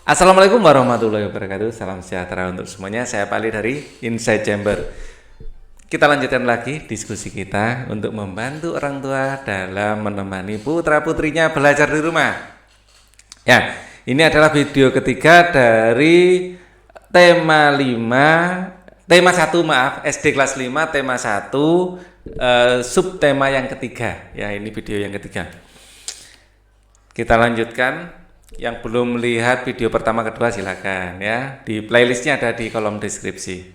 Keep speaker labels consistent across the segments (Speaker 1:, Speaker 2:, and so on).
Speaker 1: Assalamualaikum warahmatullahi wabarakatuh. Salam sejahtera untuk semuanya. Saya Pali dari Inside Chamber. Kita lanjutkan lagi diskusi kita untuk membantu orang tua dalam menemani putra-putrinya belajar di rumah. Ya, ini adalah video ketiga dari tema 1 SD kelas 5 tema 1 subtema yang ketiga. Ya, ini video yang ketiga. Kita lanjutkan. Yang belum lihat video pertama kedua silakan ya, di playlistnya ada di kolom deskripsi.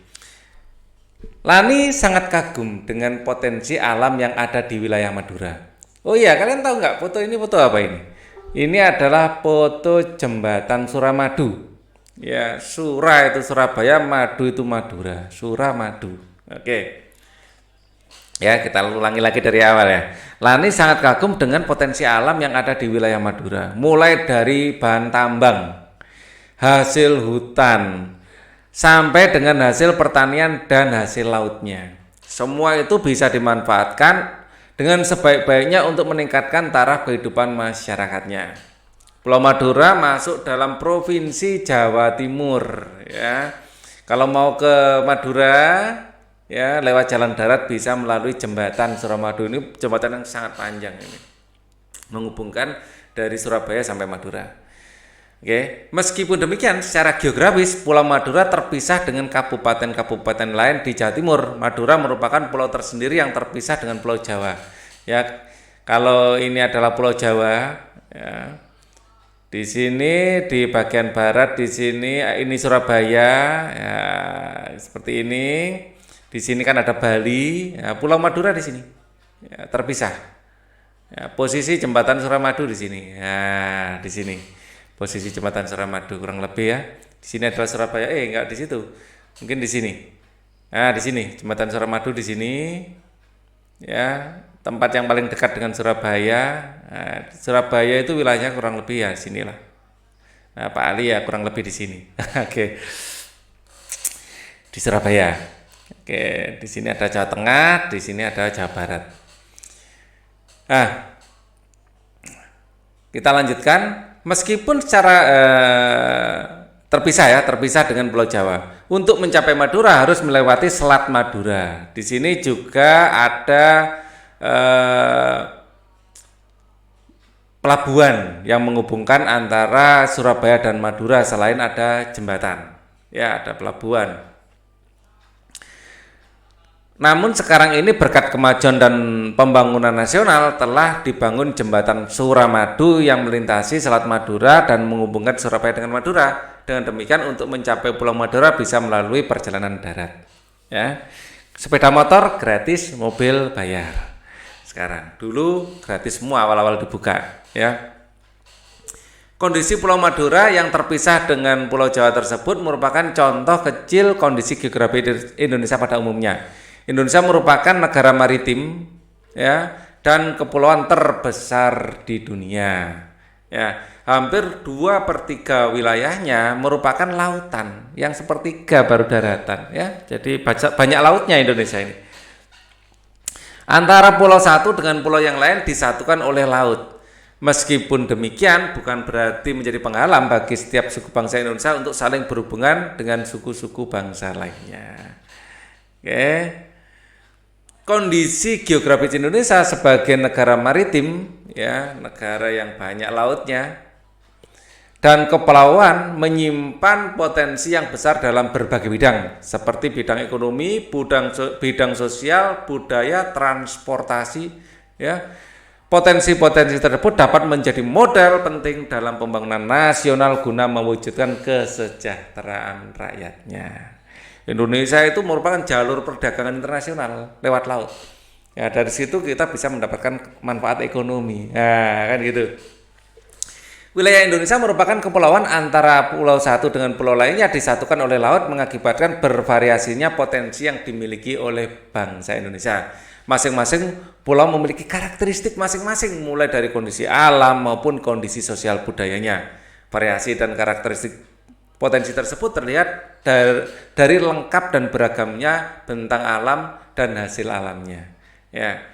Speaker 1: Lani sangat kagum dengan potensi alam yang ada di wilayah Madura. Oh iya, kalian tahu nggak foto ini foto apa ini? Ini adalah foto jembatan Suramadu. Ya, Sura itu Surabaya, Madu itu Madura. Suramadu. Oke. Ya, kita ulangi lagi dari awal ya. Lani sangat kagum dengan potensi alam yang ada di wilayah Madura. Mulai dari bahan tambang, hasil hutan, sampai dengan hasil pertanian dan hasil lautnya. Semua itu bisa dimanfaatkan dengan sebaik-baiknya untuk meningkatkan taraf kehidupan masyarakatnya. Pulau Madura masuk dalam Provinsi Jawa Timur ya. Kalau mau ke Madura ya, lewat jalan darat bisa melalui jembatan Suramadu. Ini jembatan yang sangat panjang ini, menghubungkan dari Surabaya sampai Madura. Oke, meskipun demikian, secara geografis Pulau Madura terpisah dengan kabupaten-kabupaten lain di Jawa Timur. Madura merupakan pulau tersendiri yang terpisah dengan Pulau Jawa. Ya, kalau ini adalah Pulau Jawa, ya. Di sini di bagian barat di sini ini Surabaya, ya, seperti ini. Di sini kan ada Bali, ya, Pulau Madura di sini, ya, terpisah. Ya, posisi jembatan Suramadu di sini, ya, di sini posisi jembatan Suramadu kurang lebih ya. Di sini adalah Surabaya, enggak di situ, mungkin di sini. Nah, di sini jembatan Suramadu di sini, ya, tempat yang paling dekat dengan Surabaya. Nah, Surabaya itu wilayahnya kurang lebih ya sinilah. Nah, Pak Ali ya kurang lebih di sini. Oke, di Surabaya. Oke, di sini ada Jawa Tengah, di sini ada Jawa Barat. Nah, kita lanjutkan. Meskipun secara terpisah dengan Pulau Jawa. Untuk mencapai Madura harus melewati Selat Madura. Di sini juga ada pelabuhan yang menghubungkan antara Surabaya dan Madura selain ada jembatan. Ya, ada pelabuhan. Namun sekarang ini berkat kemajuan dan pembangunan nasional telah dibangun jembatan Suramadu yang melintasi Selat Madura dan menghubungkan Surabaya dengan Madura. Dengan demikian untuk mencapai Pulau Madura bisa melalui perjalanan darat. Ya, sepeda motor gratis, mobil bayar. Sekarang, dulu gratis semua awal-awal dibuka. Ya. Kondisi Pulau Madura yang terpisah dengan Pulau Jawa tersebut merupakan contoh kecil kondisi geografi Indonesia pada umumnya. Indonesia merupakan negara maritim ya dan kepulauan terbesar di dunia. Ya, hampir 2/3 wilayahnya merupakan lautan, yang sepertiga baru daratan ya. Jadi banyak lautnya Indonesia ini. Antara pulau satu dengan pulau yang lain disatukan oleh laut. Meskipun demikian bukan berarti menjadi penghalang bagi setiap suku bangsa Indonesia untuk saling berhubungan dengan suku-suku bangsa lainnya. Oke. Kondisi geografis Indonesia sebagai negara maritim, ya, negara yang banyak lautnya dan kepulauan menyimpan potensi yang besar dalam berbagai bidang, seperti bidang ekonomi, bidang sosial, budaya, transportasi, ya. Potensi-potensi tersebut dapat menjadi modal penting dalam pembangunan nasional guna mewujudkan kesejahteraan rakyatnya. Indonesia itu merupakan jalur perdagangan internasional lewat laut. Ya, dari situ kita bisa mendapatkan manfaat ekonomi. Nah, kan gitu. Wilayah Indonesia merupakan kepulauan antara pulau satu dengan pulau lainnya disatukan oleh laut mengakibatkan bervariasinya potensi yang dimiliki oleh bangsa Indonesia. Masing-masing pulau memiliki karakteristik masing-masing mulai dari kondisi alam maupun kondisi sosial budayanya. Variasi dan karakteristik potensi tersebut terlihat dari lengkap dan beragamnya bentang alam dan hasil alamnya. Ya.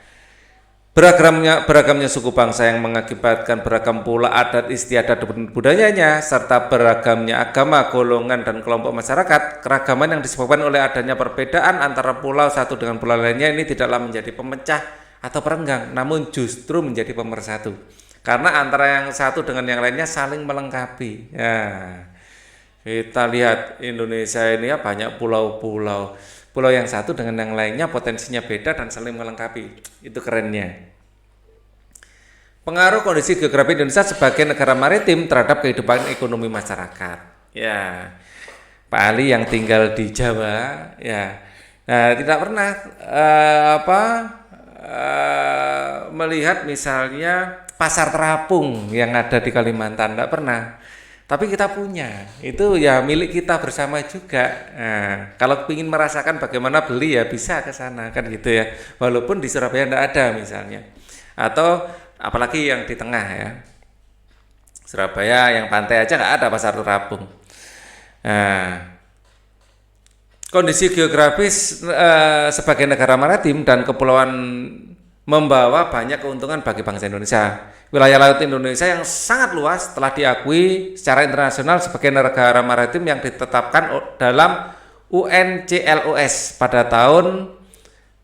Speaker 1: Beragamnya suku bangsa yang mengakibatkan beragam pula adat istiadat dan budayanya, serta beragamnya agama, golongan, dan kelompok masyarakat. Keragaman yang disebabkan oleh adanya perbedaan antara pulau satu dengan pulau lainnya ini tidaklah menjadi pemecah atau perenggang, namun justru menjadi pemersatu. Karena antara yang satu dengan yang lainnya saling melengkapi. Ya, kita lihat Indonesia ini ya banyak pulau-pulau. Pulau yang satu dengan yang lainnya potensinya beda dan saling melengkapi. Itu kerennya. Pengaruh kondisi geografi Indonesia sebagai negara maritim terhadap kehidupan ekonomi masyarakat. Ya, Pak Ali yang tinggal di Jawa, ya, nah, tidak pernah melihat misalnya pasar terapung yang ada di Kalimantan, tidak pernah. Tapi kita punya, itu ya milik kita bersama juga. Nah, kalau ingin merasakan bagaimana beli ya bisa ke sana kan gitu ya. Walaupun di Surabaya tidak ada misalnya. Atau apalagi yang di tengah ya. Surabaya yang pantai aja nggak ada pasar terapung. Nah, kondisi geografis sebagai negara maritim dan kepulauan membawa banyak keuntungan bagi bangsa Indonesia. Wilayah laut Indonesia yang sangat luas telah diakui secara internasional sebagai negara maritim yang ditetapkan dalam UNCLOS pada tahun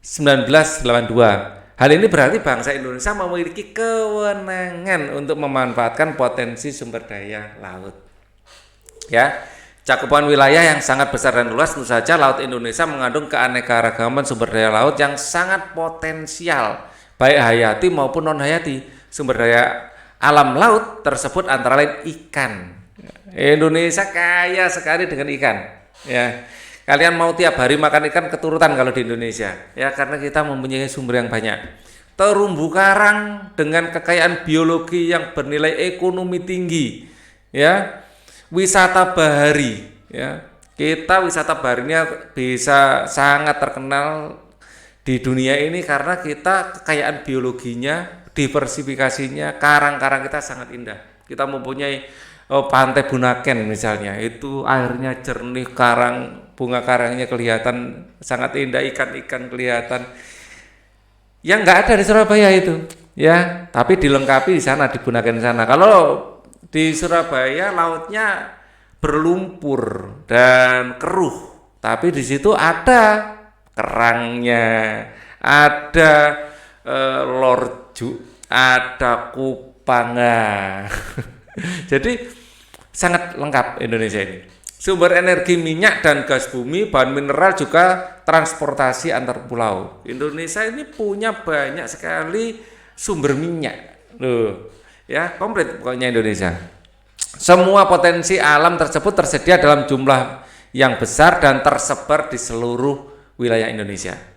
Speaker 1: 1982. Hal ini berarti bangsa Indonesia memiliki kewenangan untuk memanfaatkan potensi sumber daya laut. Ya, cakupan wilayah yang sangat besar dan luas, tentu saja laut Indonesia mengandung keanekaragaman sumber daya laut yang sangat potensial, baik hayati maupun non hayati. Sumber daya alam laut tersebut antara lain ikan. Indonesia kaya sekali dengan ikan. Ya, kalian mau tiap hari makan ikan keturutan kalau di Indonesia. Ya, karena kita mempunyai sumber yang banyak. Terumbu karang dengan kekayaan biologi yang bernilai ekonomi tinggi. Ya, wisata bahari. Ya, kita wisata baharinya bisa sangat terkenal di dunia ini karena kita kekayaan biologinya, diversifikasinya, karang-karang kita sangat indah. Kita mempunyai pantai Bunaken misalnya, itu airnya jernih, bunga karangnya kelihatan sangat indah, ikan-ikan kelihatan. Yang nggak ada di Surabaya itu, ya. Tapi dilengkapi di sana, di Bunaken sana. Kalau di Surabaya lautnya berlumpur dan keruh, tapi di situ ada kerangnya, ada lorju, ada kupanga. Jadi sangat lengkap Indonesia ini. Sumber energi minyak dan gas bumi, bahan mineral, juga transportasi antar pulau. Indonesia ini punya banyak sekali sumber minyak. Loh, ya, komplit pokoknya Indonesia. Semua potensi alam tersebut tersedia dalam jumlah yang besar dan tersebar di seluruh wilayah Indonesia.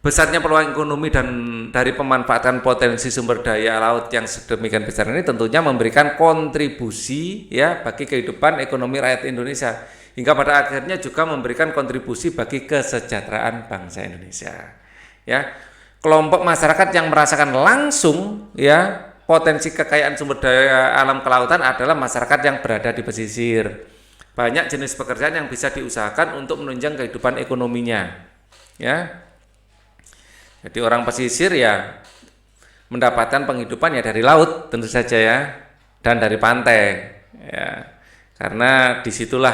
Speaker 1: Besarnya peluang ekonomi dan dari pemanfaatan potensi sumber daya laut yang sedemikian besar ini tentunya memberikan kontribusi ya bagi kehidupan ekonomi rakyat Indonesia, hingga pada akhirnya juga memberikan kontribusi bagi kesejahteraan bangsa Indonesia. Ya, kelompok masyarakat yang merasakan langsung ya potensi kekayaan sumber daya alam kelautan adalah masyarakat yang berada di pesisir. Banyak jenis pekerjaan yang bisa diusahakan untuk menunjang kehidupan ekonominya. Ya. Jadi orang pesisir ya mendapatkan penghidupan ya dari laut tentu saja ya, dan dari pantai ya, karena disitulah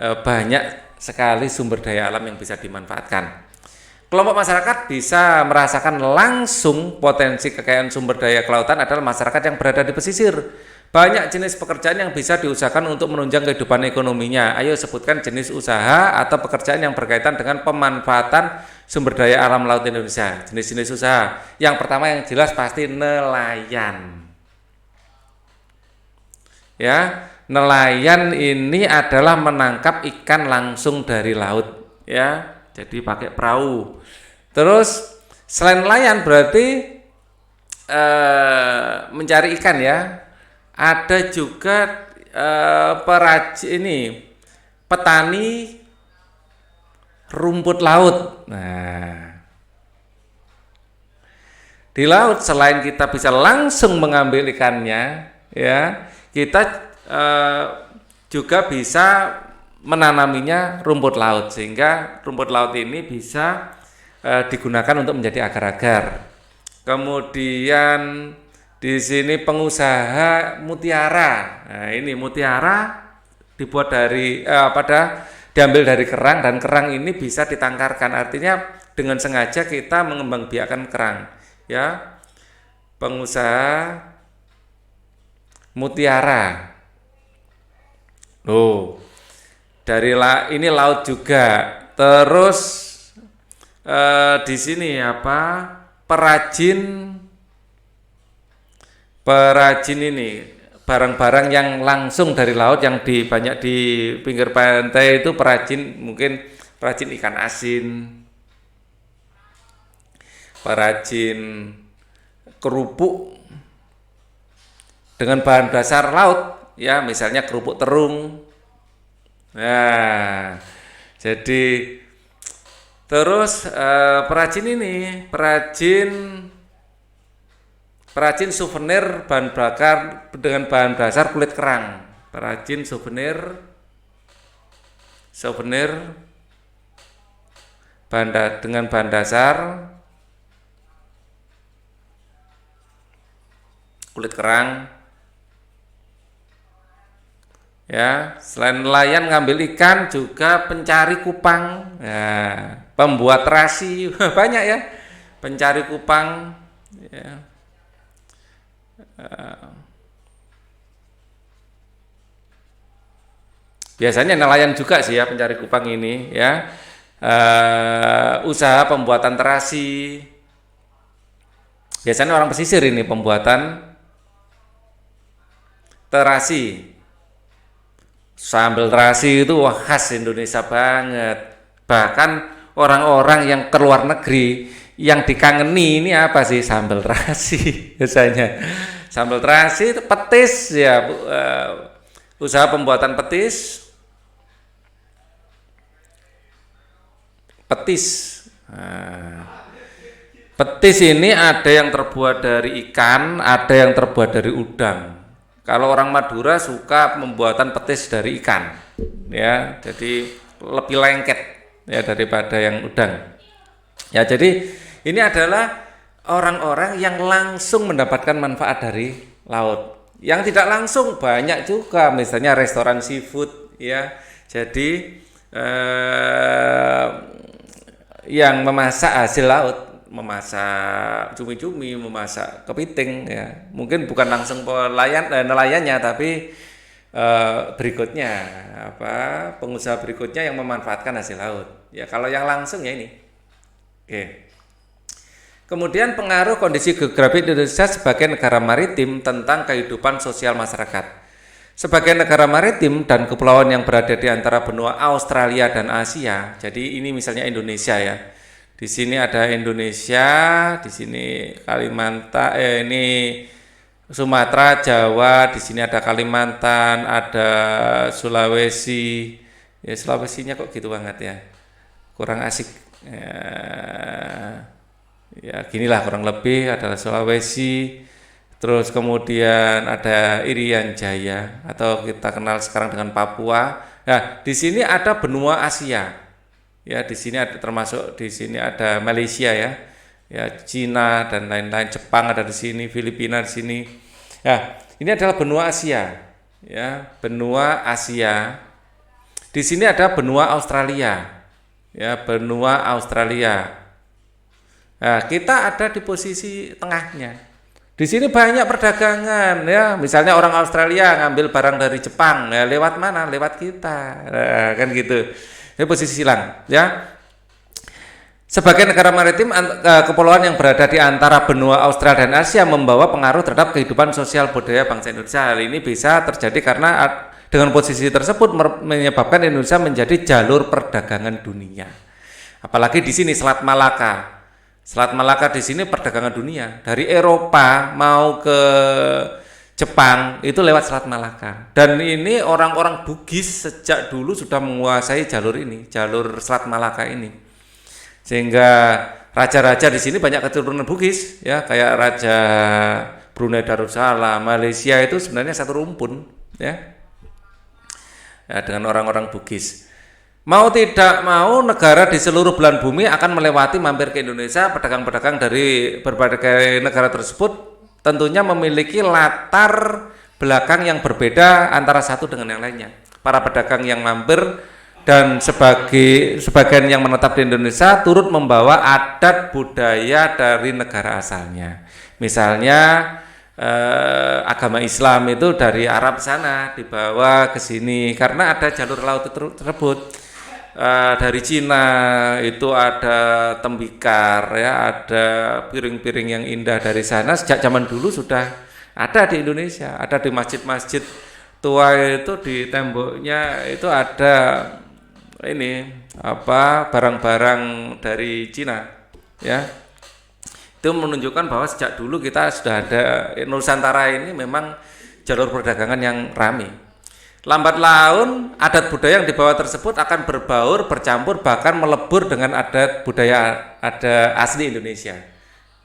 Speaker 1: banyak sekali sumber daya alam yang bisa dimanfaatkan. Kelompok masyarakat bisa merasakan langsung potensi kekayaan sumber daya kelautan adalah masyarakat yang berada di pesisir. Banyak jenis pekerjaan yang bisa diusahakan untuk menunjang kehidupan ekonominya. Ayo sebutkan jenis usaha atau pekerjaan yang berkaitan dengan pemanfaatan sumber daya alam laut Indonesia. Jenis-jenis usaha. Yang pertama yang jelas pasti nelayan. Ya, nelayan ini adalah menangkap ikan langsung dari laut. Ya, jadi pakai perahu. Terus selain nelayan berarti mencari ikan ya. Ada juga petani rumput laut. Nah, di laut selain kita bisa langsung mengambil ikannya, ya, kita juga bisa menanaminya rumput laut, sehingga rumput laut ini bisa digunakan untuk menjadi agar-agar. Kemudian di sini pengusaha mutiara. Nah, ini mutiara dibuat dari diambil dari kerang, dan kerang ini bisa ditangkarkan. Artinya dengan sengaja kita mengembangbiakkan kerang, ya. Pengusaha mutiara. Loh, ini laut juga. Terus di sini perajin ini barang-barang yang langsung dari laut, yang banyak di pinggir pantai itu mungkin perajin ikan asin, perajin kerupuk dengan bahan dasar laut, ya, misalnya kerupuk terung. Nah, jadi terus perajin souvenir bahan bakar dengan bahan dasar kulit kerang. Perajin souvenir dengan bahan dasar kulit kerang. Ya, selain nelayan ngambil ikan, juga pencari kupang, ya, pembuat terasi, banyak ya, pencari kupang, ya. Biasanya nelayan juga sih ya, pencari kupang ini, ya. Usaha pembuatan terasi, biasanya orang pesisir ini pembuatan terasi. Sambal terasi itu khas Indonesia banget. Bahkan orang-orang yang ke luar negeri yang dikangeni ini apa sih? Sambal terasi biasanya. Sambal terasi itu petis ya, usaha pembuatan petis. Petis ini ada yang terbuat dari ikan, ada yang terbuat dari udang. Kalau orang Madura suka pembuatan petis dari ikan, ya, jadi lebih lengket ya daripada yang udang. Ya, jadi ini adalah orang-orang yang langsung mendapatkan manfaat dari laut. Yang tidak langsung banyak juga, misalnya restoran seafood, ya. Jadi yang memasak hasil laut, memasak cumi-cumi, memasak kepiting, ya, mungkin bukan langsung nelayannya, tapi berikutnya pengusaha berikutnya yang memanfaatkan hasil laut, ya. Kalau yang langsung ya ini. Oke. Kemudian pengaruh kondisi geografi Indonesia sebagai negara maritim tentang kehidupan sosial masyarakat. Sebagai negara maritim dan kepulauan yang berada di antara benua Australia dan Asia, jadi ini misalnya Indonesia ya. Di sini ada Indonesia, di sini Kalimantan, ini Sumatera, Jawa, di sini ada Kalimantan, ada Sulawesi. Ya, Sulawesinya kok gitu banget ya. Kurang asik. Ya, ginilah kurang lebih, adalah Sulawesi. Terus kemudian ada Irian Jaya, atau kita kenal sekarang dengan Papua. Nah, di sini ada benua Asia. Ya, di sini ada termasuk, di sini ada Malaysia ya. Ya, Cina dan lain-lain, Jepang ada di sini, Filipina di sini. Ya, ini adalah benua Asia. Ya, benua Asia. Di sini ada benua Australia. Ya, benua Australia. Nah, kita ada di posisi tengahnya. Di sini banyak perdagangan ya, misalnya orang Australia ngambil barang dari Jepang, ya lewat mana? Lewat kita, nah, kan gitu. Ini posisi silang ya. Sebagai negara maritim, kepulauan yang berada di antara benua Australia dan Asia membawa pengaruh terhadap kehidupan sosial budaya bangsa Indonesia. Hal ini bisa terjadi karena dengan posisi tersebut menyebabkan Indonesia menjadi jalur perdagangan dunia. Apalagi di sini Selat Malaka. Selat Malaka di sini perdagangan dunia. Dari Eropa mau ke Jepang itu lewat Selat Malaka. Dan ini orang-orang Bugis sejak dulu sudah menguasai jalur ini, jalur Selat Malaka ini. Sehingga raja-raja di sini banyak keturunan Bugis, ya, kayak Raja Brunei Darussalam, Malaysia itu sebenarnya satu rumpun, ya, dengan orang-orang Bugis. Mau tidak mau negara di seluruh belahan bumi akan melewati mampir ke Indonesia. Pedagang-pedagang dari berbagai negara tersebut tentunya memiliki latar belakang yang berbeda antara satu dengan yang lainnya. Para pedagang yang mampir dan sebagian yang menetap di Indonesia turut membawa adat budaya dari negara asalnya. Misalnya agama Islam itu dari Arab sana dibawa ke sini karena ada jalur laut tersebut. Dari Cina itu ada tembikar ya, ada piring-piring yang indah dari sana sejak zaman dulu sudah ada di Indonesia, ada di masjid-masjid tua itu di temboknya itu ada ini barang-barang dari Cina ya. Itu menunjukkan bahwa sejak dulu kita sudah ada Nusantara ini memang jalur perdagangan yang ramai. Lambat laun adat budaya yang dibawa tersebut akan berbaur, bercampur, bahkan melebur dengan adat budaya asli Indonesia.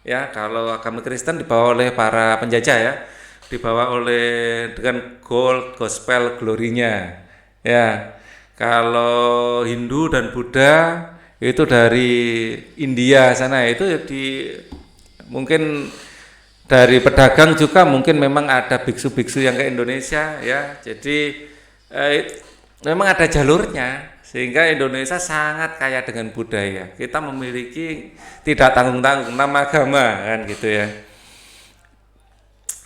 Speaker 1: Ya, kalau agama Kristen dibawa oleh para penjajah ya, dibawa oleh dengan gospel glorinya. Ya, kalau Hindu dan Buddha itu dari India sana itu mungkin dari pedagang juga mungkin memang ada biksu-biksu yang ke Indonesia ya. Jadi memang ada jalurnya sehingga Indonesia sangat kaya dengan budaya. Kita memiliki tidak tanggung-tanggung nama agama kan gitu ya.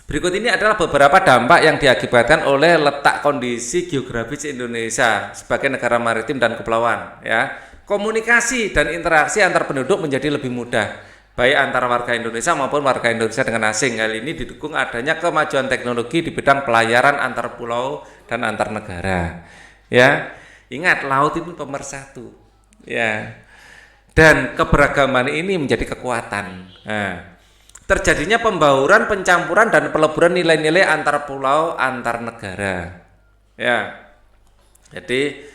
Speaker 1: Berikut ini adalah beberapa dampak yang diakibatkan oleh letak kondisi geografis Indonesia sebagai negara maritim dan kepulauan ya. Komunikasi dan interaksi antar penduduk menjadi lebih mudah baik antara warga Indonesia maupun warga Indonesia dengan asing. Hal ini didukung adanya kemajuan teknologi di bidang pelayaran antar pulau dan antar negara. Ya, ingat laut itu pemersatu. Ya, dan keberagaman ini menjadi kekuatan. Nah, terjadinya pembauran, pencampuran dan peleburan nilai-nilai antar pulau, antar negara. Ya, jadi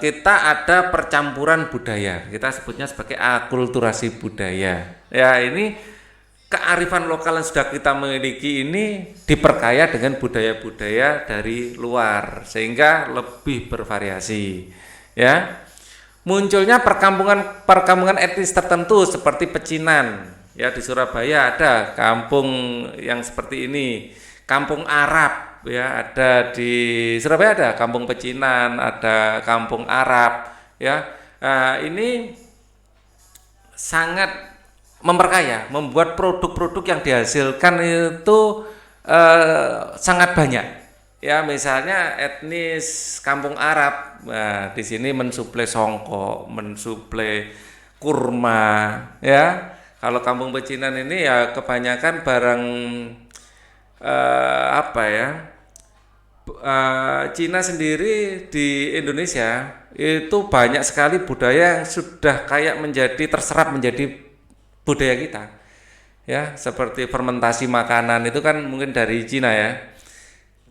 Speaker 1: kita ada percampuran budaya, kita sebutnya sebagai akulturasi budaya. Ya, ini kearifan lokal yang sudah kita miliki ini diperkaya dengan budaya-budaya dari luar sehingga lebih bervariasi. Ya, munculnya perkampungan etnis tertentu seperti pecinan. Ya, di Surabaya ada kampung yang seperti ini, kampung Arab. Ya, ada di Surabaya ada kampung pecinan, ada kampung Arab ya. Ini sangat memperkaya, membuat produk-produk yang dihasilkan itu sangat banyak ya. Misalnya etnis kampung Arab, nah di sini mensuplai songkok, mensuplai kurma ya. Kalau kampung pecinan ini ya kebanyakan barang Cina sendiri di Indonesia itu banyak sekali budaya yang sudah kayak terserap menjadi budaya kita ya, seperti fermentasi makanan itu kan mungkin dari Cina ya,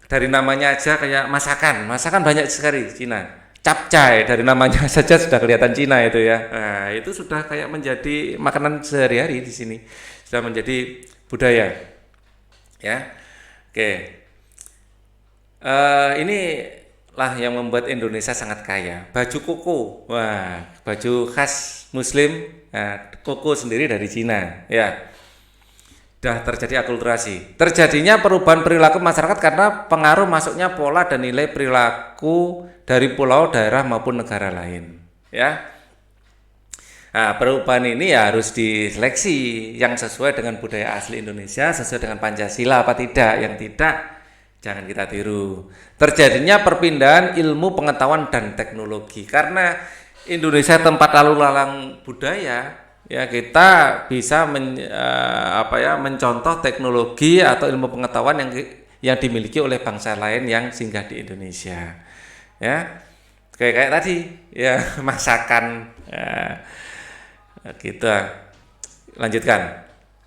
Speaker 1: dari namanya aja kayak masakan banyak sekali Cina. Capcay dari namanya saja sudah kelihatan Cina itu ya. Nah, itu sudah kayak menjadi makanan sehari-hari di sini, sudah menjadi budaya ya. Oke. Inilah yang membuat Indonesia sangat kaya. Baju koko, wah, baju khas Muslim. Nah, koko sendiri dari Cina, ya. Dah terjadi akulturasi. Terjadinya perubahan perilaku masyarakat karena pengaruh masuknya pola dan nilai perilaku dari pulau, daerah maupun negara lain, ya. Nah, perubahan ini ya harus diseleksi yang sesuai dengan budaya asli Indonesia, sesuai dengan Pancasila apa tidak. Yang tidak, jangan kita tiru. Terjadinya perpindahan ilmu pengetahuan dan teknologi karena Indonesia tempat lalu lalang budaya ya, kita bisa mencontoh teknologi atau ilmu pengetahuan yang dimiliki oleh bangsa lain yang singgah di Indonesia ya, kayak tadi ya, masakan ya, gitu. Lanjutkan.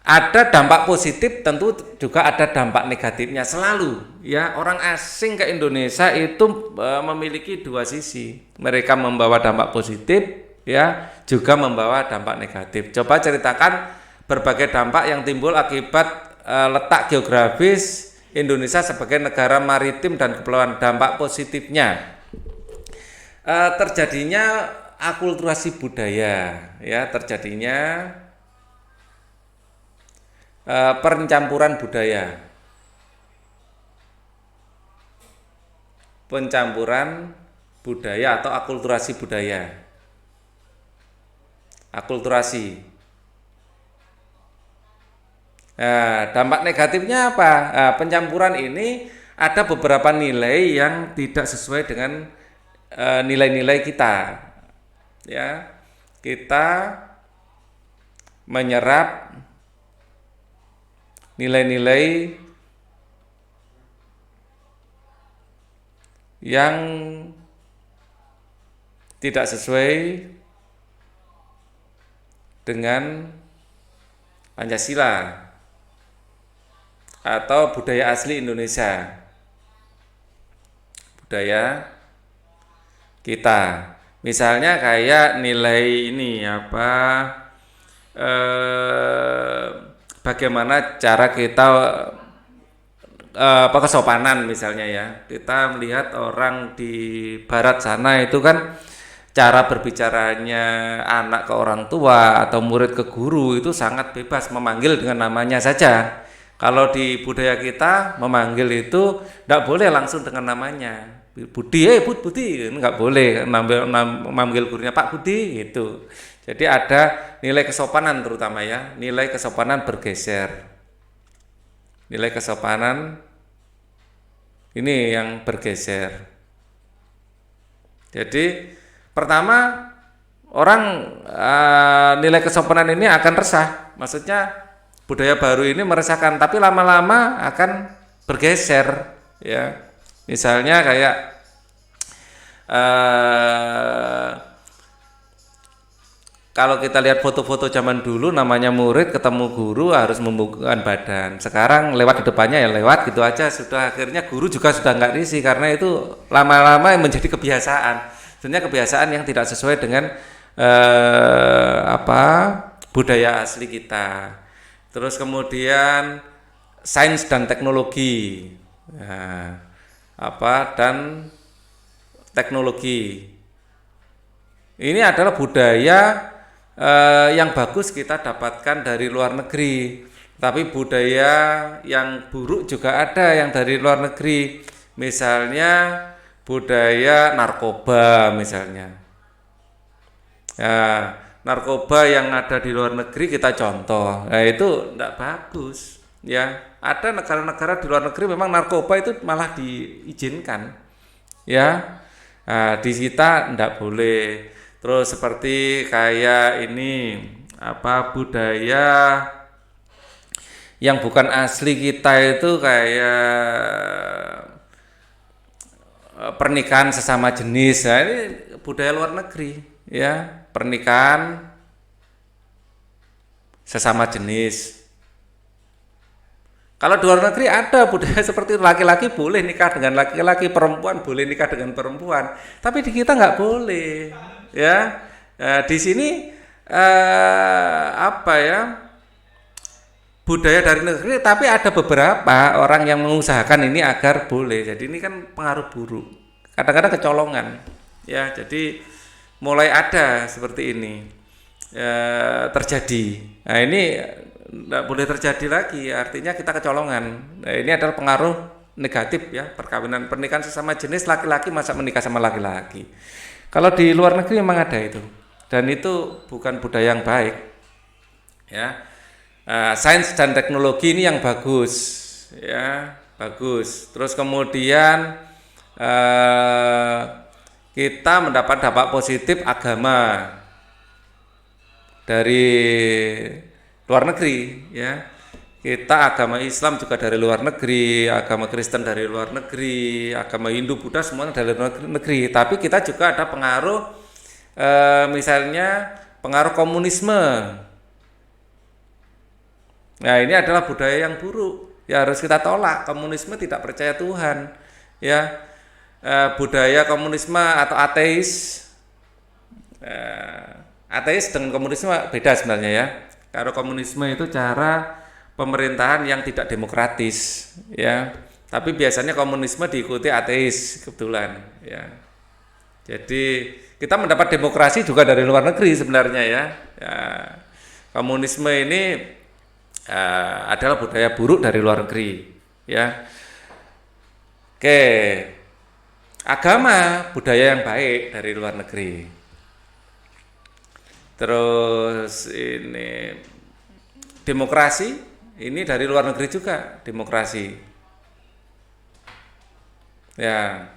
Speaker 1: Ada dampak positif, tentu juga ada dampak negatifnya selalu ya. Orang asing ke Indonesia itu memiliki dua sisi. Mereka membawa dampak positif ya, juga membawa dampak negatif. Coba ceritakan berbagai dampak yang timbul akibat letak geografis Indonesia sebagai negara maritim dan kepulauan. Dampak positifnya Terjadinya akulturasi budaya, ya, terjadinya pencampuran budaya, atau akulturasi budaya, akulturasi. Nah, dampak negatifnya apa? Nah, pencampuran ini ada beberapa nilai yang tidak sesuai dengan nilai-nilai kita, ya. Kita menyerap nilai-nilai yang tidak sesuai dengan Pancasila atau budaya asli Indonesia, budaya kita. Misalnya kayak nilai ini apa, bagaimana cara kita kesopanan misalnya, ya. Kita melihat orang di barat sana itu kan cara berbicaranya anak ke orang tua atau murid ke guru itu sangat bebas, memanggil dengan namanya saja. Kalau di budaya kita memanggil itu tidak boleh langsung dengan namanya. Budi, Budi, nggak boleh memanggil gurunya Pak Budi gitu. Jadi ada nilai kesopanan, terutama ya, nilai kesopanan bergeser. Nilai kesopanan ini yang bergeser. Jadi pertama, orang nilai kesopanan ini akan resah. Maksudnya budaya baru ini meresahkan, tapi lama-lama akan bergeser, ya. Misalnya kayak kalau kita lihat foto-foto zaman dulu, namanya murid ketemu guru harus membungkukkan badan. Sekarang lewat di depannya ya lewat gitu aja, sudah akhirnya guru juga sudah nggak risih karena itu lama-lama menjadi kebiasaan. Sebenarnya kebiasaan yang tidak sesuai dengan budaya asli kita. Terus kemudian sains dan teknologi, dan teknologi ini adalah budaya yang bagus kita dapatkan dari luar negeri, tapi budaya yang buruk juga ada yang dari luar negeri. Misalnya budaya narkoba misalnya. Ya, narkoba yang ada di luar negeri kita contoh, itu tidak bagus, ya. Ada negara-negara di luar negeri memang narkoba itu malah diizinkan, ya. Nah, di kita tidak boleh. Terus seperti kayak ini budaya yang bukan asli kita itu kayak pernikahan sesama jenis. Nah, ini budaya luar negeri, ya. Pernikahan sesama jenis. Kalau di luar negeri ada budaya seperti itu, laki-laki boleh nikah dengan laki-laki, perempuan boleh nikah dengan perempuan. Tapi di kita nggak boleh, ya. Di sini budaya dari negeri, tapi ada beberapa orang yang mengusahakan ini agar boleh. Jadi ini kan pengaruh buruk, kadang-kadang kecolongan, ya. Jadi mulai ada seperti ini terjadi. Nah, ini tidak boleh terjadi lagi, artinya kita kecolongan. Nah, ini adalah pengaruh negatif, ya, perkawinan pernikahan sesama jenis, laki-laki masa menikah sama laki-laki. Kalau di luar negeri memang ada itu, dan itu bukan budaya yang baik, ya. Sains dan teknologi ini yang bagus, ya, bagus. Terus kemudian kita mendapat dampak positif agama dari luar negeri, ya. Kita agama Islam juga dari luar negeri, agama Kristen dari luar negeri, agama Hindu, Buddha semuanya dari luar negeri. Tapi kita juga ada pengaruh, misalnya pengaruh komunisme. Nah, ini adalah budaya yang buruk, ya, harus kita tolak. Komunisme tidak percaya Tuhan, ya. Budaya komunisme atau ateis, ateis dengan komunisme beda sebenarnya, ya. Kalau komunisme itu cara pemerintahan yang tidak demokratis, ya. Tapi biasanya komunisme diikuti ateis kebetulan, ya. Jadi kita mendapat demokrasi juga dari luar negeri sebenarnya ya. Komunisme ini adalah budaya buruk dari luar negeri ya. Oke, agama budaya yang baik dari luar negeri. Terus ini demokrasi ini dari luar negeri juga, demokrasi ya.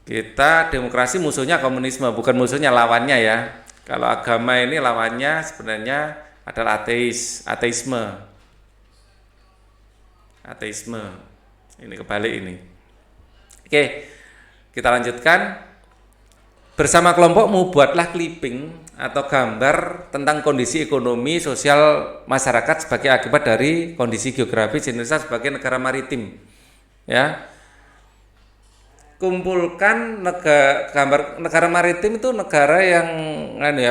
Speaker 1: Kita demokrasi musuhnya komunisme, bukan musuhnya, lawannya ya. Kalau agama ini lawannya sebenarnya adalah ateisme. Ini kebalik ini. Oke, kita lanjutkan. Bersama kelompokmu buatlah clipping atau gambar tentang kondisi ekonomi sosial masyarakat sebagai akibat dari kondisi geografis Indonesia sebagai negara maritim. Ya. Kumpulkan gambar negara maritim itu negara yang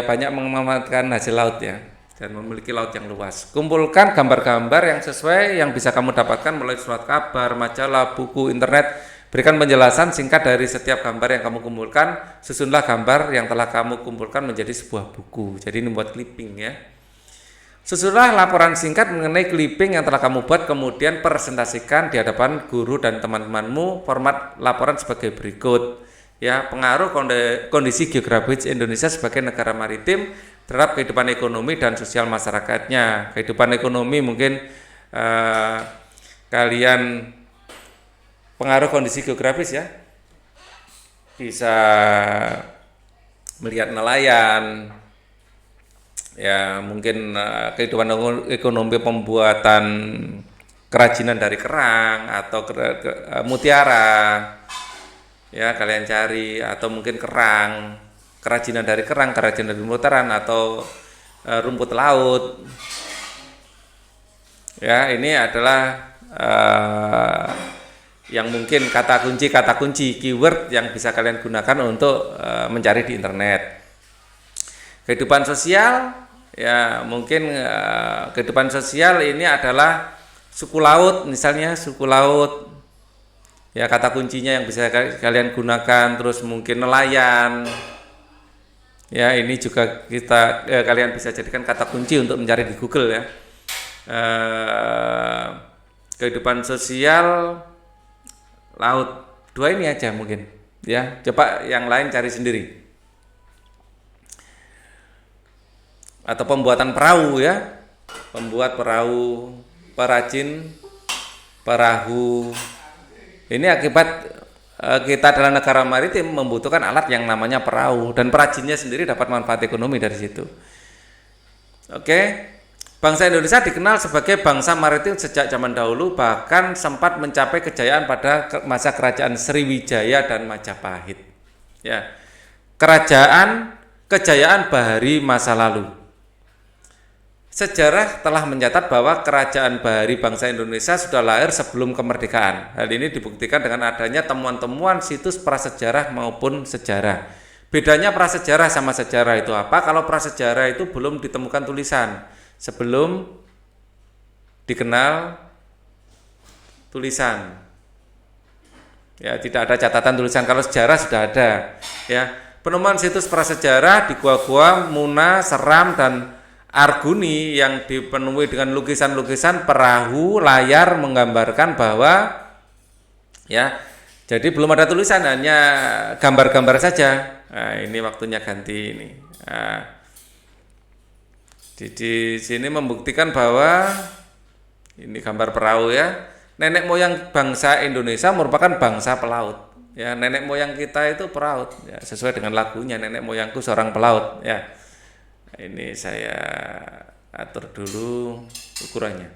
Speaker 1: banyak memanfaatkan hasil laut ya dan memiliki laut yang luas. Kumpulkan gambar-gambar yang sesuai yang bisa kamu dapatkan melalui surat kabar, majalah, buku, internet. Berikan penjelasan singkat dari setiap gambar yang kamu kumpulkan. Susunlah gambar yang telah kamu kumpulkan menjadi sebuah buku. Jadi ini buat clipping ya. Susunlah laporan singkat mengenai clipping yang telah kamu buat, kemudian presentasikan di hadapan guru dan teman-temanmu. Format laporan sebagai berikut. Ya, pengaruh kondisi geografis Indonesia sebagai negara maritim terhadap kehidupan ekonomi dan sosial masyarakatnya. Kehidupan ekonomi mungkin kalian pengaruh kondisi geografis ya. Bisa melihat nelayan. Ya mungkin kehidupan ekonomi pembuatan kerajinan dari kerang atau mutiara ya kalian cari, atau mungkin kerajinan dari mutiara atau rumput laut ya. Ini adalah yang mungkin kata kunci keyword yang bisa kalian gunakan untuk mencari di internet. Kehidupan sosial ya mungkin kehidupan sosial ini adalah suku laut, misalnya suku laut ya, kata kuncinya yang bisa kalian gunakan. Terus mungkin nelayan ya, ini juga kalian bisa jadikan kata kunci untuk mencari di Google ya. Kehidupan sosial laut, dua ini aja mungkin ya, coba yang lain cari sendiri. Atau pembuatan perahu ya, pembuat perahu, perajin perahu. Ini akibat kita adalah negara maritim membutuhkan alat yang namanya perahu, dan perajinnya sendiri dapat manfaat ekonomi dari situ. Oke, bangsa Indonesia dikenal sebagai bangsa maritim sejak zaman dahulu, bahkan sempat mencapai kejayaan pada masa kerajaan Sriwijaya dan Majapahit. Ya, kejayaan bahari masa lalu. Sejarah telah mencatat bahwa kerajaan bahari bangsa Indonesia sudah lahir sebelum kemerdekaan. Hal ini dibuktikan dengan adanya temuan-temuan situs prasejarah maupun sejarah. Bedanya prasejarah sama sejarah itu apa? Kalau prasejarah itu belum ditemukan tulisan, sebelum dikenal tulisan. Ya, tidak ada catatan tulisan. Kalau sejarah sudah ada. Ya, penemuan situs prasejarah di gua-gua Muna, Seram, dan Arguni yang dipenuhi dengan lukisan-lukisan perahu, layar menggambarkan bahwa ya, jadi belum ada tulisan, hanya gambar-gambar saja. Nah, ini waktunya ganti ini. Nah, di sini membuktikan bahwa ini gambar perahu ya. Nenek moyang bangsa Indonesia merupakan bangsa pelaut. Ya, nenek moyang kita itu pelaut. Ya, sesuai dengan lagunya, nenek moyangku seorang pelaut. Ya. Ini saya atur dulu ukurannya.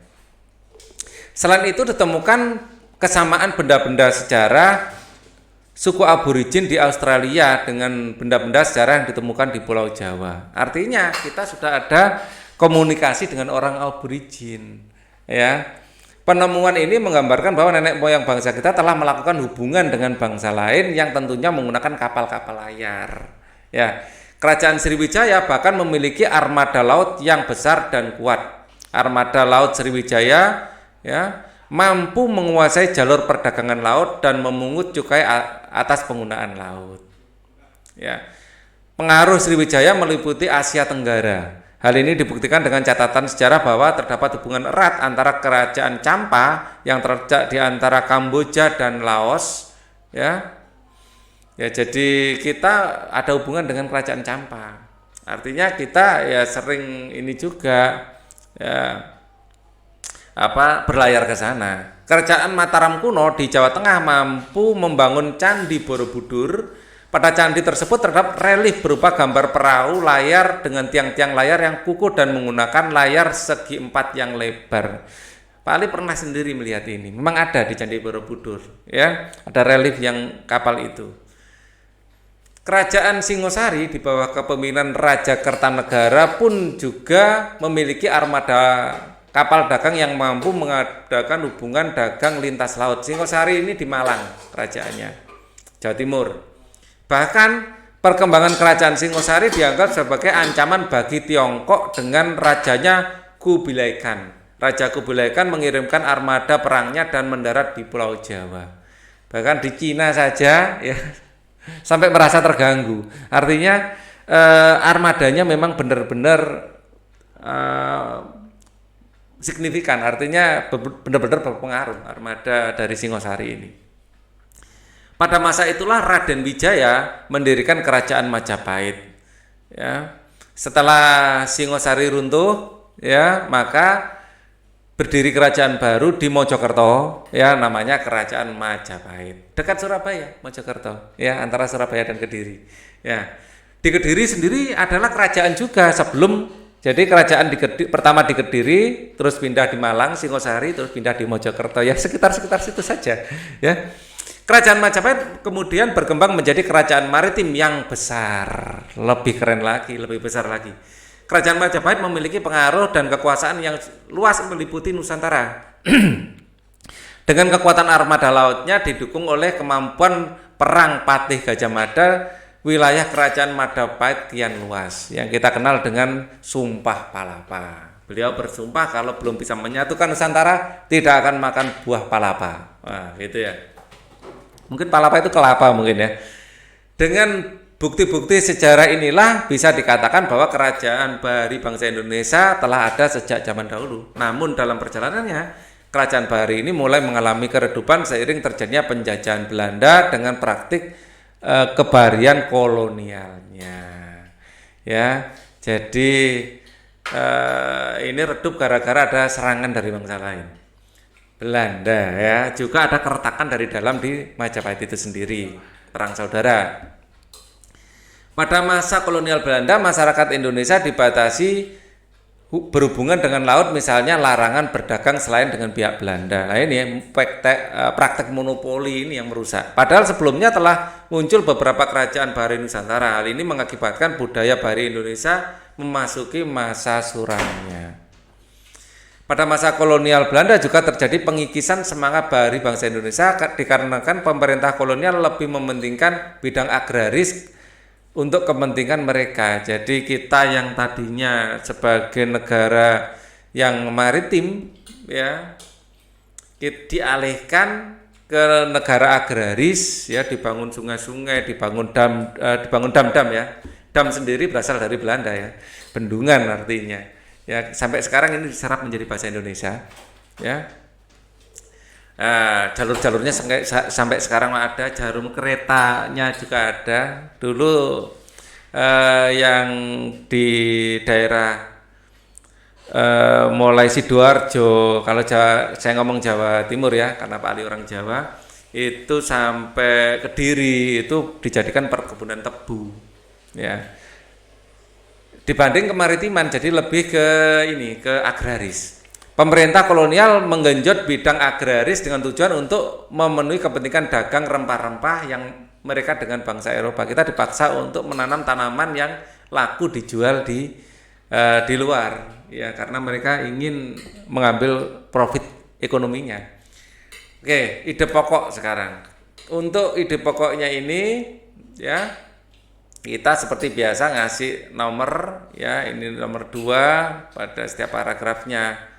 Speaker 1: Selain itu ditemukan kesamaan benda-benda sejarah suku aborigin di Australia dengan benda-benda sejarah yang ditemukan di Pulau Jawa. Artinya kita sudah ada komunikasi dengan orang aborigin. Ya, penemuan ini menggambarkan bahwa nenek moyang bangsa kita telah melakukan hubungan dengan bangsa lain yang tentunya menggunakan kapal-kapal layar. Ya. Kerajaan Sriwijaya bahkan memiliki armada laut yang besar dan kuat. Armada laut Sriwijaya ya mampu menguasai jalur perdagangan laut dan memungut cukai atas penggunaan laut. Ya. Pengaruh Sriwijaya meliputi Asia Tenggara. Hal ini dibuktikan dengan catatan sejarah bahwa terdapat hubungan erat antara kerajaan Champa yang terletak di antara Kamboja dan Laos, ya. Ya, jadi kita ada hubungan dengan kerajaan Champa. Artinya kita ya sering ini juga ya berlayar ke sana. Kerajaan Mataram kuno di Jawa Tengah mampu membangun Candi Borobudur. Pada candi tersebut terdapat relief berupa gambar perahu layar dengan tiang-tiang layar yang kukuh dan menggunakan layar segi 4 yang lebar. Pak Ali pernah sendiri melihat ini. Memang ada di Candi Borobudur, ya. Ada relief yang kapal itu. Kerajaan Singosari di bawah kepemimpinan Raja Kertanegara pun juga memiliki armada kapal dagang yang mampu mengadakan hubungan dagang lintas laut. Singosari ini di Malang kerajaannya, Jawa Timur. Bahkan perkembangan kerajaan Singosari dianggap sebagai ancaman bagi Tiongkok dengan rajanya Kubilai Khan. Raja Kubilai Khan mengirimkan armada perangnya dan mendarat di Pulau Jawa. Bahkan di Cina saja ya sampai merasa terganggu. Artinya armadanya memang benar-benar signifikan. Artinya benar-benar berpengaruh armada dari Singosari ini. Pada masa itulah Raden Wijaya mendirikan kerajaan Majapahit. Ya. Setelah Singosari runtuh, ya, maka berdiri kerajaan baru di Mojokerto, ya, namanya Kerajaan Majapahit. Dekat Surabaya, Mojokerto, ya, antara Surabaya dan Kediri. Ya. Di Kediri sendiri adalah kerajaan juga sebelum, jadi kerajaan pertama di Kediri, terus pindah di Malang, Singosari, terus pindah di Mojokerto, ya, sekitar situ saja, ya. Kerajaan Majapahit kemudian berkembang menjadi kerajaan maritim yang besar, lebih keren lagi, lebih besar lagi. Kerajaan Majapahit memiliki pengaruh dan kekuasaan yang luas meliputi Nusantara. Dengan kekuatan armada lautnya didukung oleh kemampuan perang Patih Gajah Mada, wilayah kerajaan Majapahit kian luas yang kita kenal dengan Sumpah Palapa. Beliau bersumpah kalau belum bisa menyatukan Nusantara tidak akan makan buah palapa. Wah, gitu ya. Mungkin palapa itu kelapa mungkin ya. Dengan bukti-bukti sejarah inilah bisa dikatakan bahwa kerajaan Bahari bangsa Indonesia telah ada sejak zaman dahulu. Namun dalam perjalanannya, kerajaan Bahari ini mulai mengalami keredupan seiring terjadinya penjajahan Belanda dengan praktik kebaharian kolonialnya. Ya, jadi ini redup gara-gara ada serangan dari bangsa lain. Belanda, ya, juga ada keretakan dari dalam di Majapahit itu sendiri, perang saudara. Pada masa kolonial Belanda, masyarakat Indonesia dibatasi berhubungan dengan laut, misalnya larangan berdagang selain dengan pihak Belanda. Nah, ini praktek monopoli ini yang merusak. Padahal sebelumnya telah muncul beberapa kerajaan Bahari Nusantara. Hal ini mengakibatkan budaya Bahari Indonesia memasuki masa suramnya. Pada masa kolonial Belanda juga terjadi pengikisan semangat Bahari bangsa Indonesia dikarenakan pemerintah kolonial lebih mementingkan bidang agraris untuk kepentingan mereka. Jadi kita yang tadinya sebagai negara yang maritim, ya, dialihkan ke negara agraris, ya, dibangun sungai-sungai, dibangun dam-dam, ya. Dam sendiri berasal dari Belanda, ya, bendungan artinya. Ya, sampai sekarang ini diserap menjadi bahasa Indonesia, ya. Jalur-jalurnya sampai sekarang ada, jarum keretanya juga ada. Dulu yang di daerah mulai Sidoarjo, kalau saya ngomong Jawa Timur ya, karena Pak Ali orang Jawa, itu sampai Kediri itu dijadikan perkebunan tebu, ya. Dibanding kemaritiman, jadi lebih ke agraris. Pemerintah kolonial menggenjot bidang agraris dengan tujuan untuk memenuhi kepentingan dagang rempah-rempah yang mereka dengan bangsa Eropa. Kita dipaksa untuk menanam tanaman yang laku dijual di luar, ya, karena mereka ingin mengambil profit ekonominya. Oke, ide pokok sekarang. Untuk ide pokoknya ini, ya, kita seperti biasa ngasih nomor, ya, ini nomor 2 pada setiap paragrafnya.